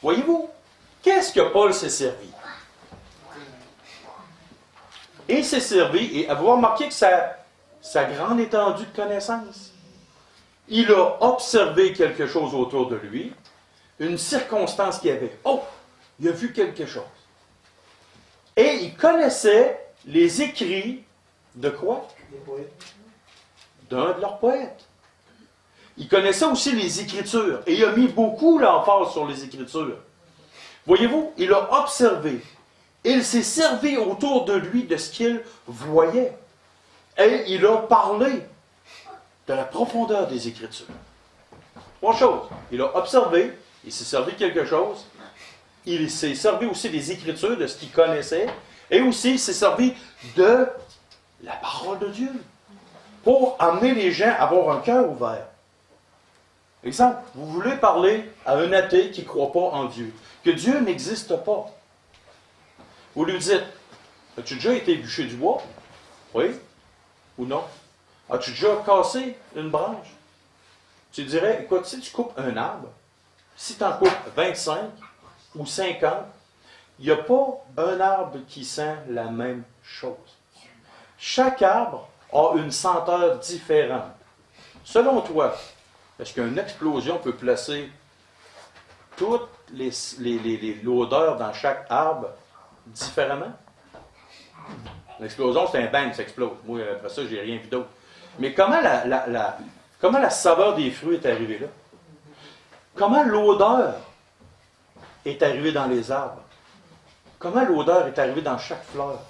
Voyez-vous, qu'est-ce que Paul s'est servi? Il s'est servi, et avoir remarqué que sa grande étendue de connaissances, il a observé quelque chose autour de lui, une circonstance qu'il y avait. Oh, il a vu quelque chose. Et il connaissait les écrits de quoi? Des poètes. D'un de leurs poètes. Il connaissait aussi les Écritures, et il a mis beaucoup l'emphase sur les Écritures. Voyez-vous, il a observé. Il s'est servi autour de lui de ce qu'il voyait. Et il a parlé de la profondeur des Écritures. Trois choses. Il a observé, il s'est servi de quelque chose, il s'est servi aussi des Écritures, de ce qu'il connaissait, et aussi il s'est servi de la parole de Dieu pour amener les gens à avoir un cœur ouvert. Exemple, vous voulez parler à un athée qui ne croit pas en Dieu, que Dieu n'existe pas. Vous lui dites, as-tu déjà été bûché du bois? Oui ou non? As-tu déjà cassé une branche? Tu dirais, écoute, si tu coupes un arbre, si tu en coupes 25 ou 50, il n'y a pas un arbre qui sent la même chose. Chaque arbre a une senteur différente. Selon toi, est-ce qu'une explosion peut placer toute l'odeur dans chaque arbre différemment? L'explosion, c'est un bang, ça explose. Moi, après ça, j'ai rien vu d'autre. Mais comment la saveur des fruits est arrivée là? Comment l'odeur est arrivée dans les arbres? Comment l'odeur est arrivée dans chaque fleur?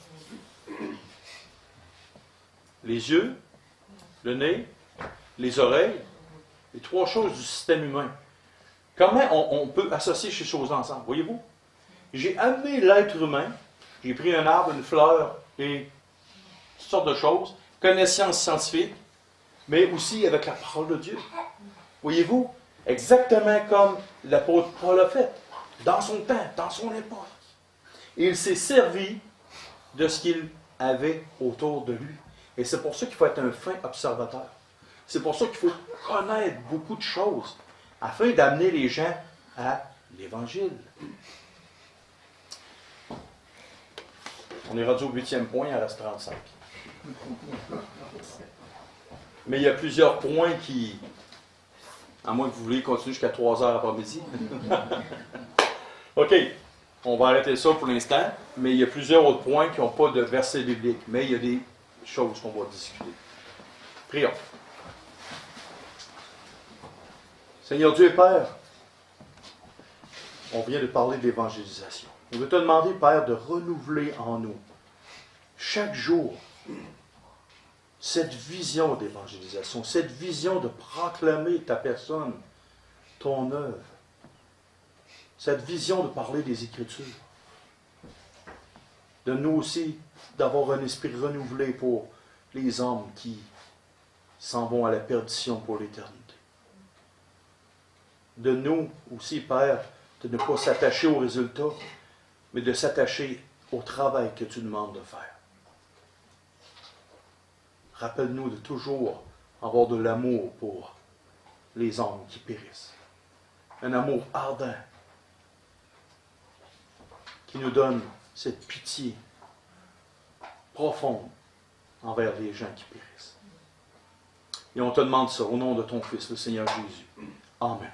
Les yeux, le nez, les oreilles, les trois choses du système humain. Comment on peut associer ces choses ensemble? Voyez-vous? J'ai amené l'être humain, j'ai pris un arbre, une fleur et toutes sortes de choses, connaissances scientifiques, mais aussi avec la parole de Dieu. Voyez-vous? Exactement comme l'apôtre Paul a fait, dans son temps, dans son époque. Il s'est servi de ce qu'il avait autour de lui. Et c'est pour ça qu'il faut être un fin observateur. C'est pour ça qu'il faut connaître beaucoup de choses, afin d'amener les gens à l'Évangile. On est rendu au 8e point, il en reste 35. Mais il y a plusieurs points qui, à moins que vous vouliez continuer jusqu'à 3 heures après-midi. OK, on va arrêter ça pour l'instant, mais il y a plusieurs autres points qui n'ont pas de verset biblique, mais il y a des choses qu'on va discuter. Prions. Seigneur Dieu et Père, on vient de parler de l'évangélisation. On veut te demander, Père, de renouveler en nous, chaque jour, cette vision d'évangélisation, cette vision de proclamer ta personne, ton œuvre, cette vision de parler des Écritures. De nous aussi, d'avoir un esprit renouvelé pour les hommes qui s'en vont à la perdition pour l'éternité. De nous aussi, Père, de ne pas s'attacher aux résultats, mais de s'attacher au travail que tu demandes de faire. Rappelle-nous de toujours avoir de l'amour pour les hommes qui périssent. Un amour ardent qui nous donne cette pitié profonde envers les gens qui périssent. Et on te demande ça au nom de ton Fils, le Seigneur Jésus. Amen.